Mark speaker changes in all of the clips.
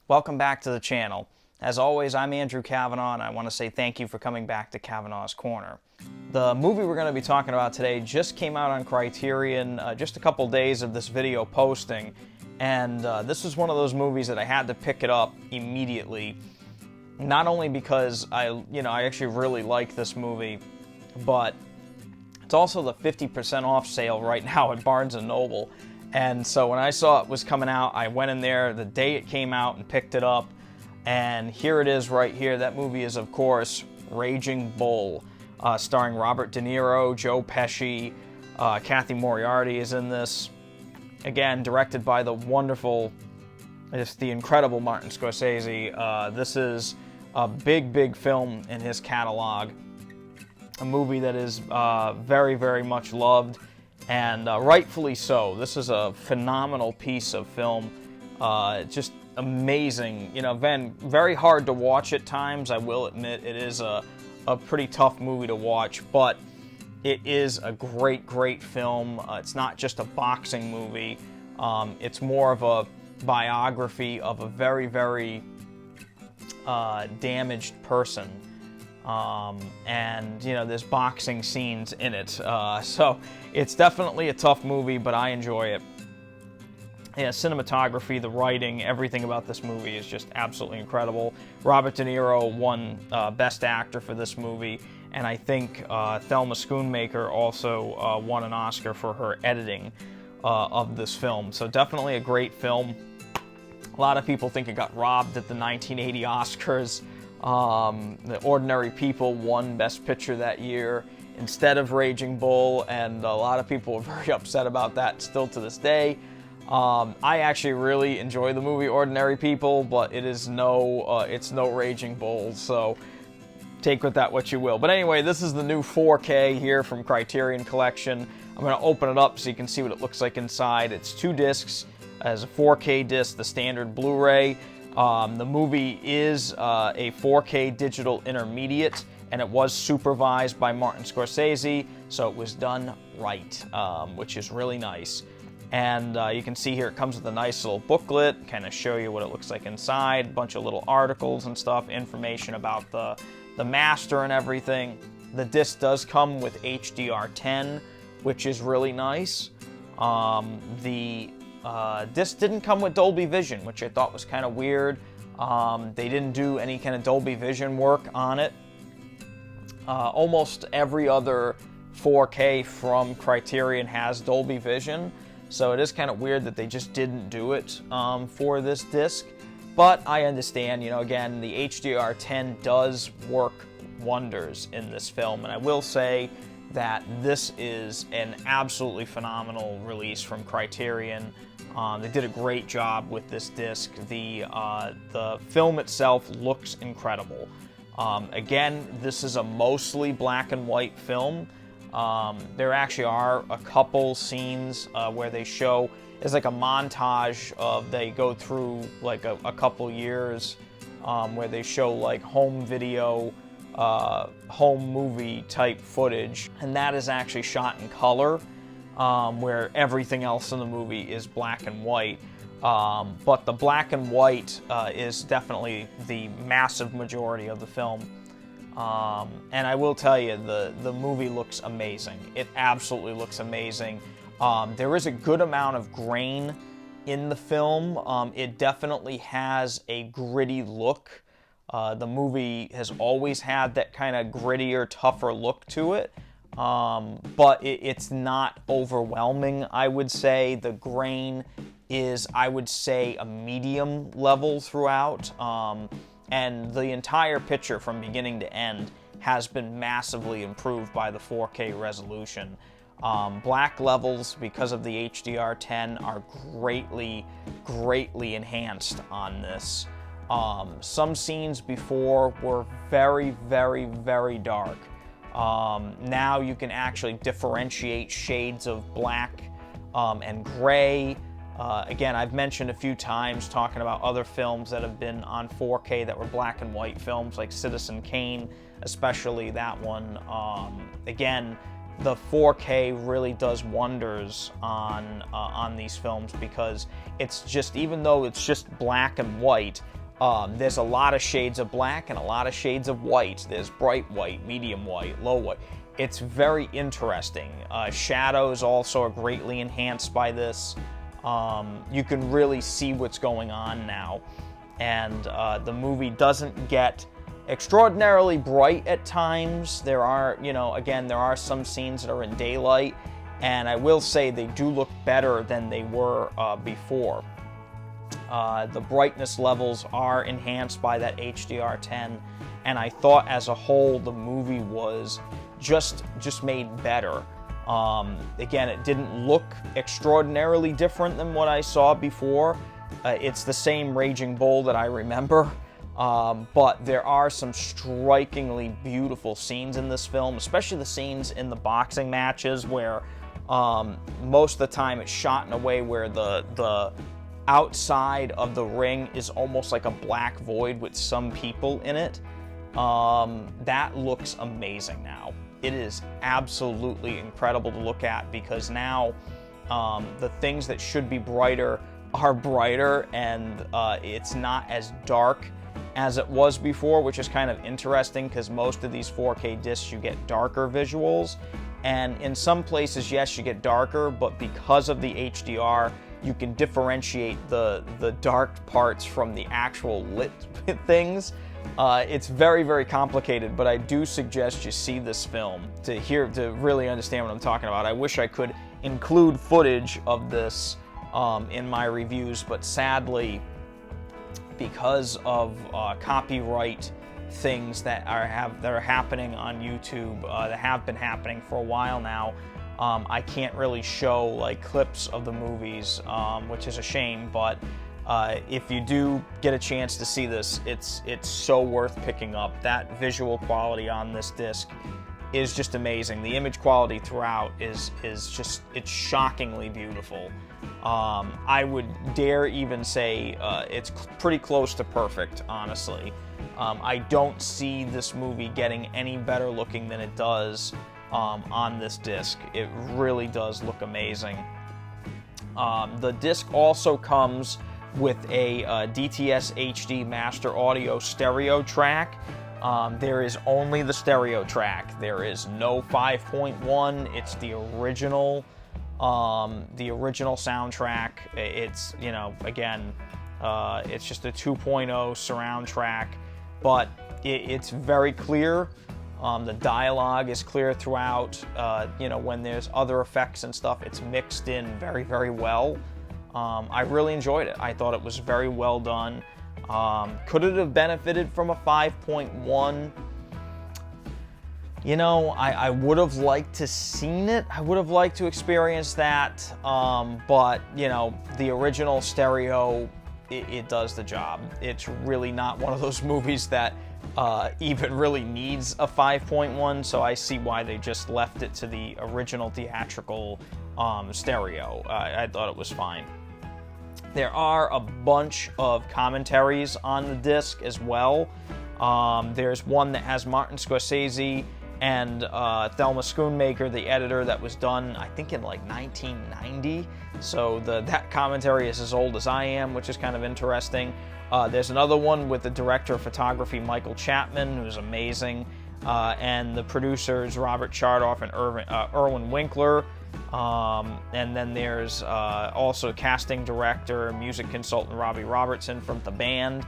Speaker 1: Welcome back to the channel. As always, I'm Andrew Cavanaugh, and I want to say thank you for coming back to Cavanaugh's Corner. The movie we're going to be talking about today just came out on Criterion just a couple days of this video posting, and this was one of those movies that I had to pick it up immediately. Not only because I actually really like this movie, but it's also the 50% off sale right now at Barnes & Noble. And so when I saw it was coming out, I went in there the day it came out and picked it up. And here it is right here. That movie is, of course, Raging Bull, starring Robert De Niro, Joe Pesci, Kathy Moriarty is in this. Again, directed by the wonderful, just the incredible Martin Scorsese. This is a big film in his catalog. A movie that is very, very much loved, and rightfully so. This is a phenomenal piece of film. Just amazing. Very hard to watch at times, I will admit. It is a pretty tough movie to watch, but it is a great film. It's not just a boxing movie. It's more of a biography of a very damaged person. And there's boxing scenes in it. So it's definitely a tough movie, but I enjoy it. Yeah, cinematography, the writing, everything about this movie is just absolutely incredible. Robert De Niro won Best Actor for this movie, and I think Thelma Schoonmaker also won an Oscar for her editing of this film. So definitely a great film. A lot of people think it got robbed at the 1980 Oscars. The Ordinary People won Best Picture that year instead of Raging Bull, and a lot of people were very upset about that still to this day. I actually really enjoy the movie Ordinary People, but it's no Raging Bull, so take with that what you will. But anyway, this is the new 4K here from Criterion Collection. I'm going to open it up so you can see what it looks like inside. It's 2 discs. As a 4K disc, the standard Blu-ray. The movie is a 4K digital intermediate, and it was supervised by Martin Scorsese, so it was done right, which is really nice. And you can see here it comes with a nice little booklet, kind of show you what it looks like inside, a bunch of little articles and stuff, information about the master and everything. The disc does come with HDR10, which is really nice. Disc didn't come with Dolby Vision, which I thought was kind of weird. They didn't do any kind of Dolby Vision work on it. Almost every other 4K from Criterion has Dolby Vision, so it is kind of weird that they just didn't do it for this disc. But I understand, again, the HDR10 does work wonders in this film, and I will say that this is an absolutely phenomenal release from Criterion. They did a great job with this disc. The film itself looks incredible. Again, this is a mostly black and white film. There actually are a couple scenes where they show, it's like a montage of, they go through like a couple years where they show like home video, home movie type footage, and that is actually shot in color, where everything else in the movie is black and white. But the black and white is definitely the massive majority of the film. And I will tell you, the movie looks amazing. It absolutely looks amazing. There is a good amount of grain in the film. It definitely has a gritty look. The movie has always had that kind of grittier, tougher look to it, but it's not overwhelming, I would say. The grain is, I would say, a medium level throughout, and the entire picture from beginning to end has been massively improved by the 4K resolution. Black levels, because of the HDR10, are greatly enhanced on this. Some scenes before were very dark. Now you can actually differentiate shades of black and gray. Again, I've mentioned a few times talking about other films that have been on 4K that were black and white films, like Citizen Kane, especially that one. Again, the 4K really does wonders on these films, because it's just, even though it's just black and white, There's a lot of shades of black and a lot of shades of white. There's bright white, medium white, low white. It's very interesting. Shadows also are greatly enhanced by this. You can really see what's going on now. And the movie doesn't get extraordinarily bright at times. There are, again, there are some scenes that are in daylight, and I will say they do look better than they were before. The brightness levels are enhanced by that HDR10, and I thought as a whole the movie was just made better. Again, it didn't look extraordinarily different than what I saw before. It's the same Raging Bull that I remember, but there are some strikingly beautiful scenes in this film, especially the scenes in the boxing matches where most of the time it's shot in a way where the outside of the ring is almost like a black void with some people in it. That looks amazing now. It is absolutely incredible to look at because now the things that should be brighter are brighter, and it's not as dark as it was before, which is kind of interesting because most of these 4K discs you get darker visuals, and in some places, yes, you get darker, but because of the HDR, you can differentiate the dark parts from the actual lit things. It's very, very complicated, but I do suggest you see this film to really understand what I'm talking about. I wish I could include footage of this in my reviews, but sadly, because of copyright things that are happening on YouTube, that have been happening for a while now, I can't really show like clips of the movies, which is a shame. But if you do get a chance to see this, it's so worth picking up. That visual quality on this disc is just amazing. The image quality throughout is just, it's shockingly beautiful. I would dare even say it's pretty close to perfect, honestly. I don't see this movie getting any better looking than it does on this disc. It really does look amazing. The disc also comes with a DTS HD Master Audio stereo track. There is only the stereo track. There is no 5.1. It's the original soundtrack. It's, again, it's just a 2.0 surround track, but it's very clear. The dialogue is clear throughout. When there's other effects and stuff, it's mixed in very, very well. I really enjoyed it. I thought it was very well done. Could it have benefited from a 5.1? I would have liked to seen it. I would have liked to experience that. But, the original stereo, it does the job. It's really not one of those movies that even really needs a 5.1, so I see why they just left it to the original theatrical stereo. I thought it was fine. There are a bunch of commentaries on the disc as well. There's one that has Martin Scorsese and Thelma Schoonmaker, the editor, that was done, I think, in like 1990. So that commentary is as old as I am, which is kind of interesting. There's another one with the director of photography, Michael Chapman, who's amazing, and the producers, Robert Chardoff and Irwin Winkler. And then there's also casting director, music consultant Robbie Robertson from The Band,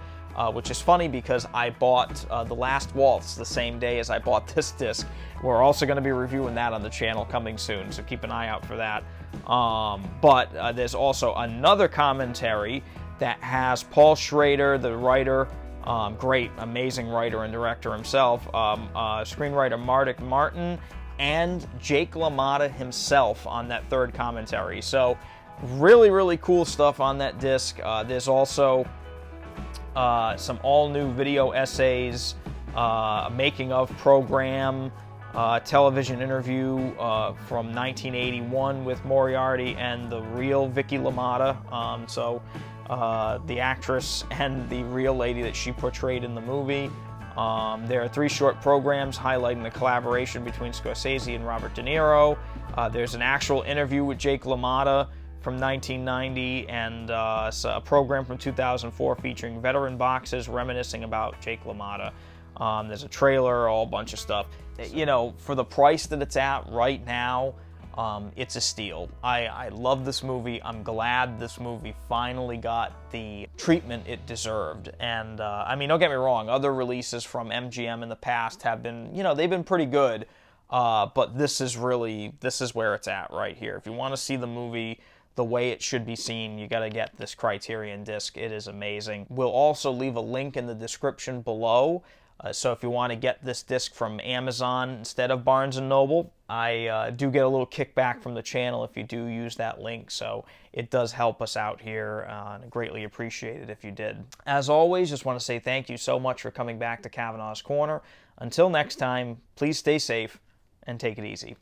Speaker 1: which is funny because I bought The Last Waltz the same day as I bought this disc. We're also going to be reviewing that on the channel coming soon, so keep an eye out for that. But there's also another commentary that has Paul Schrader, the writer, great, amazing writer and director himself, screenwriter Mardik Martin, and Jake LaMotta himself on that third commentary. So really, really cool stuff on that disc. There's also some all-new video essays, a making-of program, television interview from 1981 with Moriarty and the real Vicky LaMotta. The actress and the real lady that she portrayed in the movie. There are 3 short programs highlighting the collaboration between Scorsese and Robert De Niro. There's an actual interview with Jake LaMotta from 1990 and a program from 2004 featuring veteran boxes reminiscing about Jake LaMotta. There's a trailer, a whole bunch of stuff. You know, for the price that it's at right now, it's a steal. I love this movie. I'm glad this movie finally got the treatment it deserved. And I mean, don't get me wrong, other releases from MGM in the past have been, you know, they've been pretty good. But this is where it's at right here. If you want to see the movie the way it should be seen, you got to get this Criterion disc. It is amazing. We'll also leave a link in the description below. So if you want to get this disc from Amazon instead of Barnes & Noble, I do get a little kickback from the channel if you do use that link. So it does help us out here, and I greatly appreciate it if you did. As always, just want to say thank you so much for coming back to Cavanaugh's Corner. Until next time, please stay safe and take it easy.